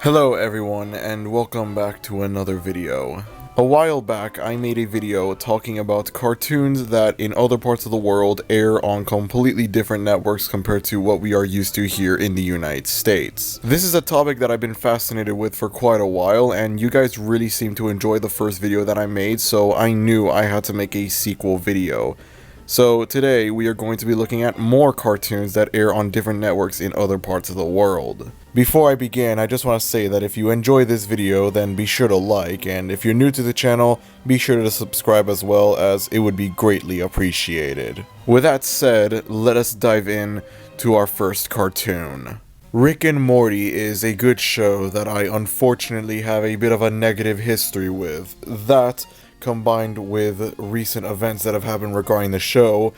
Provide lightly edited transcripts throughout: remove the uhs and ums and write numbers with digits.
Hello everyone, and welcome back to another video. A while back, I made a video talking about cartoons that in other parts of the world air on completely different networks compared to what we are used to here in the United States. This is a topic that I've been fascinated with for quite a while, and you guys really seem to enjoy the first video that I made, so I knew I had to make a sequel video. So today, we are going to be looking at more cartoons that air on different networks in other parts of the world. Before I begin, I just want to say that if you enjoy this video, then be sure to like, and if you're new to the channel, be sure to subscribe as well, as it would be greatly appreciated. With that said, let us dive in to our first cartoon. Rick and Morty is a good show that I unfortunately have a bit of a negative history with. That, combined with recent events that have happened regarding the show,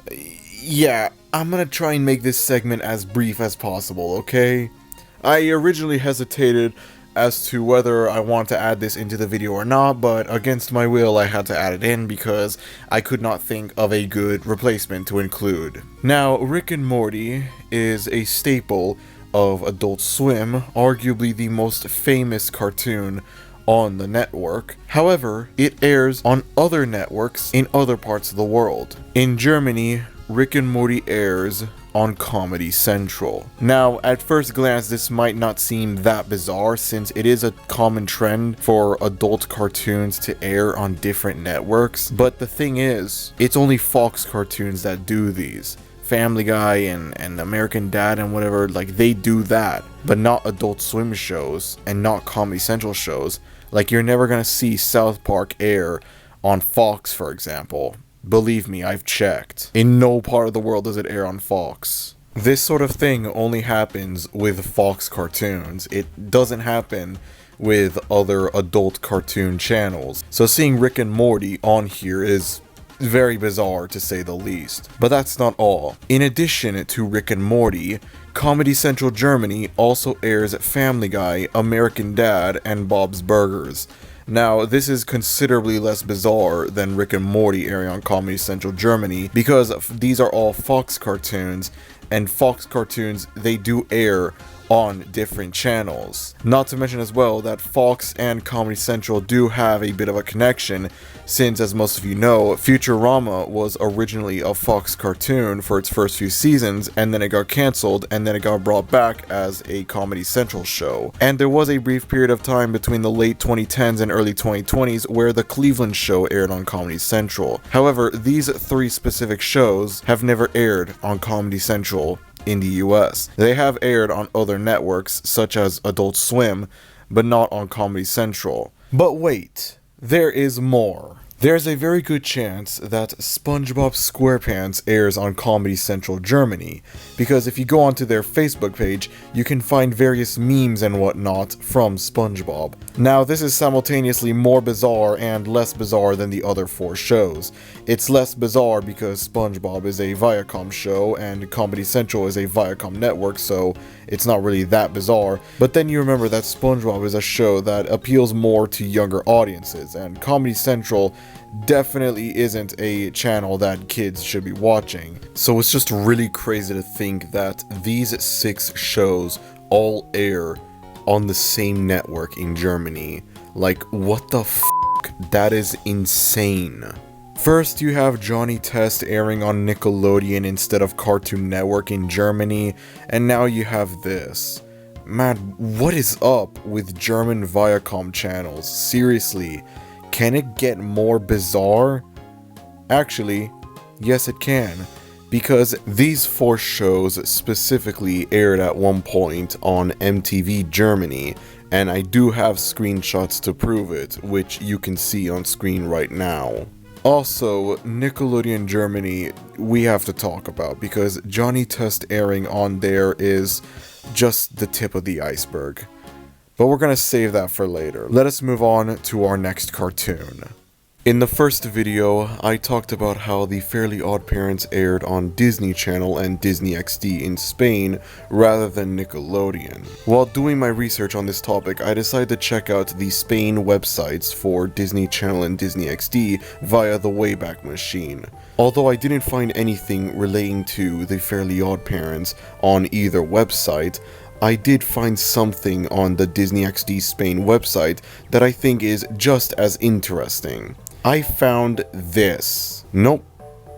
yeah, I'm gonna try and make this segment as brief as possible, okay? I originally hesitated as to whether I want to add this into the video or not, but against my will I had to add it in because I could not think of a good replacement to include. Now, Rick and Morty is a staple of Adult Swim, arguably the most famous cartoon on the network. However, it airs on other networks in other parts of the world. In Germany, Rick and Morty airs on Comedy Central. Now, at first glance, this might not seem that bizarre since it is a common trend for adult cartoons to air on different networks, but the thing is, it's only Fox cartoons that do these. Family Guy and American Dad and whatever, like, they do that, but not Adult Swim shows and not Comedy Central shows. Like, you're never gonna see South Park air on Fox, for example. Believe me, I've checked. In no part of the world does it air on Fox. This sort of thing only happens with Fox cartoons. It doesn't happen with other adult cartoon channels. So seeing Rick and Morty on here is very bizarre, to say the least. But that's not all. In addition to Rick and Morty, Comedy Central Germany also airs Family Guy, American Dad, and Bob's Burgers. Now, this is considerably less bizarre than Rick and Morty airing on Comedy Central Germany, because these are all Fox cartoons, and Fox cartoons, they do air on different channels. Not to mention as well that Fox and Comedy Central do have a bit of a connection, since, as most of you know, Futurama was originally a Fox cartoon for its first few seasons, and then it got cancelled, and then it got brought back as a Comedy Central show. And there was a brief period of time between the late 2010s and early 2020s where the Cleveland show aired on Comedy Central. However, these three specific shows have never aired on Comedy Central in the US. They have aired on other networks such as Adult Swim, but not on Comedy Central. But wait, there is more. There's a very good chance that SpongeBob SquarePants airs on Comedy Central Germany, because if you go onto their Facebook page, you can find various memes and whatnot from SpongeBob. Now, this is simultaneously more bizarre and less bizarre than the other four shows. It's less bizarre because SpongeBob is a Viacom show and Comedy Central is a Viacom network, so it's not really that bizarre. But then you remember that SpongeBob is a show that appeals more to younger audiences, and Comedy Central definitely isn't a channel that kids should be watching. So it's just really crazy to think that these 6 shows all air on the same network in Germany. Like, what the f***? That is insane. First, you have Johnny Test airing on Nickelodeon instead of Cartoon Network in Germany, and now you have this. Man, what is up with German Viacom channels? Seriously, can it get more bizarre? Actually, yes it can, because these 4 shows specifically aired at one point on MTV Germany, and I do have screenshots to prove it, which you can see on screen right now. Also, Nickelodeon Germany, we have to talk about, because Johnny Test airing on there is just the tip of the iceberg. But we're gonna save that for later. Let us move on to our next cartoon. In the first video, I talked about how the Fairly OddParents aired on Disney Channel and Disney XD in Spain rather than Nickelodeon. While doing my research on this topic, I decided to check out the Spain websites for Disney Channel and Disney XD via the Wayback Machine. Although I didn't find anything relating to the Fairly OddParents on either website, I did find something on the Disney XD Spain website that I think is just as interesting. I found this. Nope,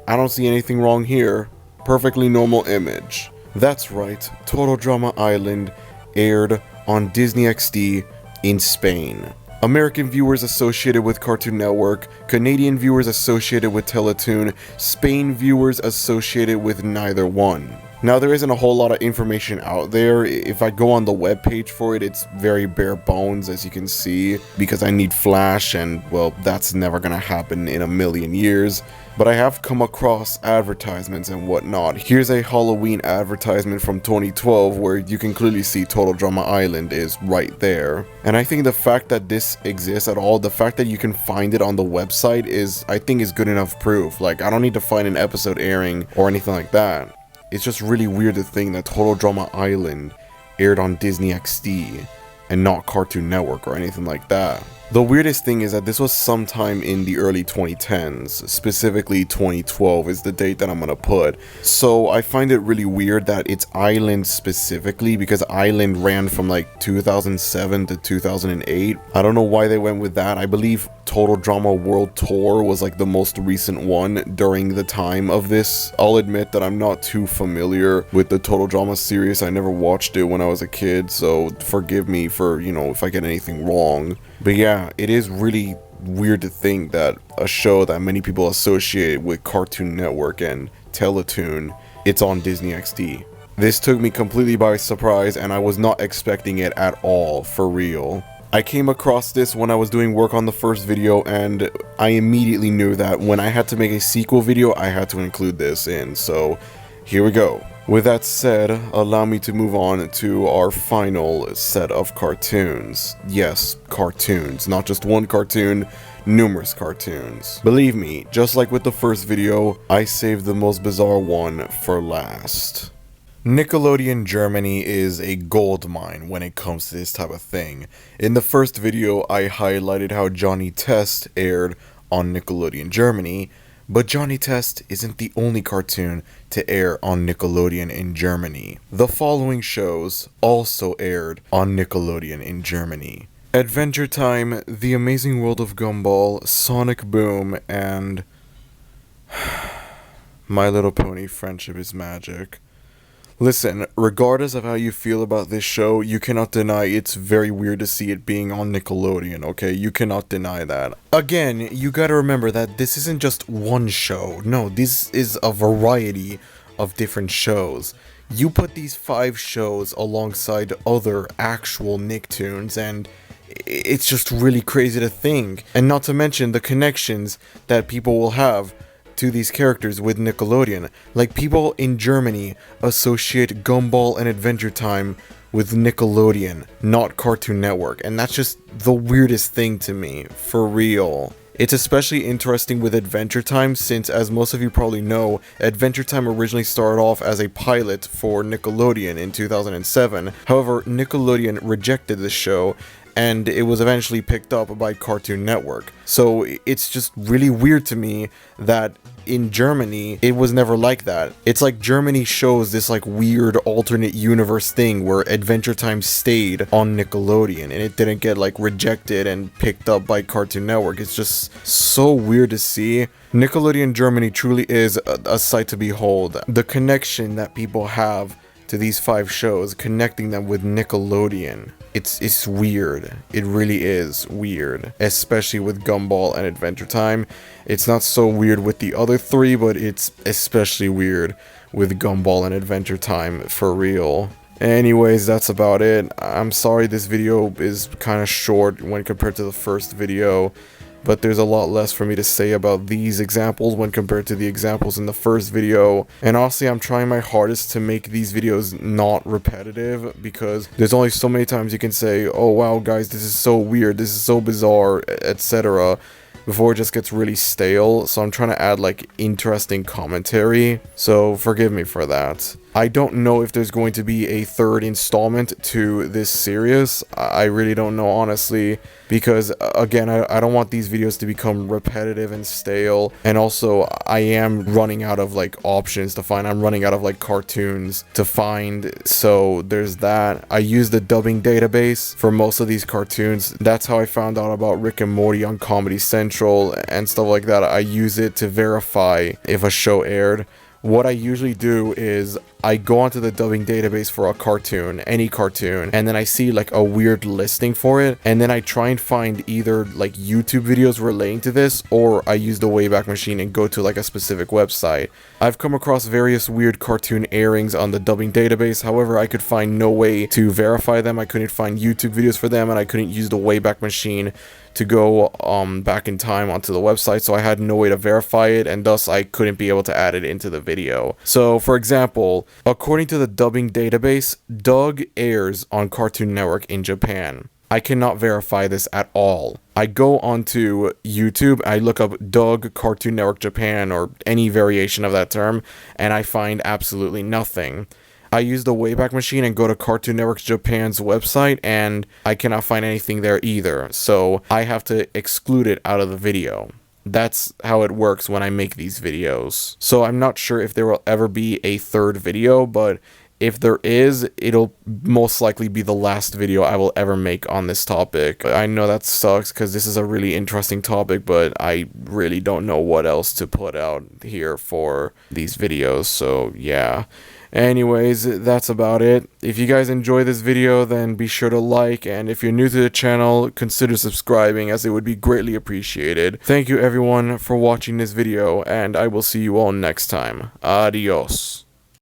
I don't see anything wrong here. Perfectly normal image. That's right, Total Drama Island aired on Disney XD in Spain. American viewers associated with Cartoon Network, Canadian viewers associated with Teletoon, Spain viewers associated with neither one. Now, there isn't a whole lot of information out there. If I go on the webpage for it, it's very bare bones, as you can see, because I need Flash, and, well, that's never gonna happen in a million years. But I have come across advertisements and whatnot. Here's a Halloween advertisement from 2012 where you can clearly see Total Drama Island is right there. And I think the fact that this exists at all, the fact that you can find it on the website I think is good enough proof. Like, I don't need to find an episode airing or anything like that. It's just really weird to think that Total Drama Island aired on Disney XD and not Cartoon Network or anything like that. The weirdest thing is that this was sometime in the early 2010s, specifically 2012 is the date that I'm gonna put. So I find it really weird that it's Island specifically, because Island ran from like 2007 to 2008. I don't know why they went with that. I believe Total Drama World Tour was like the most recent one during the time of this. I'll admit that I'm not too familiar with the Total Drama series. I never watched it when I was a kid, so forgive me for, if I get anything wrong. But yeah, it is really weird to think that a show that many people associate with Cartoon Network and Teletoon, it's on Disney XD. This took me completely by surprise, and I was not expecting it at all, for real. I came across this when I was doing work on the first video, and I immediately knew that when I had to make a sequel video, I had to include this in, so here we go. With that said, allow me to move on to our final set of cartoons. Yes, cartoons, not just one cartoon, numerous cartoons. Believe me, just like with the first video, I saved the most bizarre one for last. Nickelodeon Germany is a goldmine when it comes to this type of thing. In the first video, I highlighted how Johnny Test aired on Nickelodeon Germany, but Johnny Test isn't the only cartoon to air on Nickelodeon in Germany. The following shows also aired on Nickelodeon in Germany: Adventure Time, The Amazing World of Gumball, Sonic Boom, and My Little Pony: Friendship is Magic. Listen, regardless of how you feel about this show, you cannot deny it's very weird to see it being on Nickelodeon, okay? You cannot deny that. Again, you gotta remember that this isn't just one show. No, this is a variety of different shows. You put these 5 shows alongside other actual Nicktoons, and it's just really crazy to think. And not to mention the connections that people will have to these characters with Nickelodeon. Like, people in Germany associate Gumball and Adventure Time with Nickelodeon, not Cartoon Network, and that's just the weirdest thing to me, for real. It's especially interesting with Adventure Time since, as most of you probably know, Adventure Time originally started off as a pilot for Nickelodeon in 2007. However, Nickelodeon rejected the show, and it was eventually picked up by Cartoon Network. So it's just really weird to me that in Germany, it was never like that. It's like Germany shows this like weird alternate universe thing where Adventure Time stayed on Nickelodeon and it didn't get like rejected and picked up by Cartoon Network. It's just so weird to see. Nickelodeon Germany truly is a sight to behold. The connection that people have to these 5 shows, connecting them with Nickelodeon. It's weird. It really is weird. Especially with Gumball and Adventure Time. It's not so weird with the other 3, but it's especially weird with Gumball and Adventure Time, for real. Anyways, that's about it. I'm sorry this video is kind of short when compared to the first video, but there's a lot less for me to say about these examples when compared to the examples in the first video. And honestly, I'm trying my hardest to make these videos not repetitive, because there's only so many times you can say, oh wow guys, this is so weird, this is so bizarre, etc., before it just gets really stale. So I'm trying to add like interesting commentary, so forgive me for that. I don't know if there's going to be a third installment to this series. I really don't know, honestly, because again, I don't want these videos to become repetitive and stale, and also I am running out of like options to find. I'm running out of like cartoons to find, so there's that. I use the dubbing database for most of these cartoons. That's how I found out about Rick and Morty on Comedy Central and stuff like that. I use it to verify if a show aired. What I usually do is I go onto the dubbing database for a cartoon, any cartoon, and then I see like a weird listing for it, and then I try and find either like YouTube videos relating to this, or I use the Wayback Machine and go to like a specific website. I've come across various weird cartoon airings on the dubbing database, however I could find no way to verify them. I couldn't find YouTube videos for them, and I couldn't use the Wayback Machine to go back in time onto the website, so I had no way to verify it, and thus I couldn't be able to add it into the video. So for example, according to the dubbing database, Doug airs on Cartoon Network in Japan. I cannot verify this at all. I go onto YouTube, I look up Doug Cartoon Network Japan or any variation of that term, and I find absolutely nothing. I use the Wayback Machine and go to Cartoon Network Japan's website, and I cannot find anything there either, so I have to exclude it out of the video. That's how it works when I make these videos. So I'm not sure if there will ever be a third video, but if there is, it'll most likely be the last video I will ever make on this topic. I know that sucks because this is a really interesting topic, but I really don't know what else to put out here for these videos, so yeah. Anyways, that's about it. If you guys enjoy this video, then be sure to like, and if you're new to the channel, consider subscribing, as it would be greatly appreciated. Thank you everyone for watching this video, and I will see you all next time. Adios.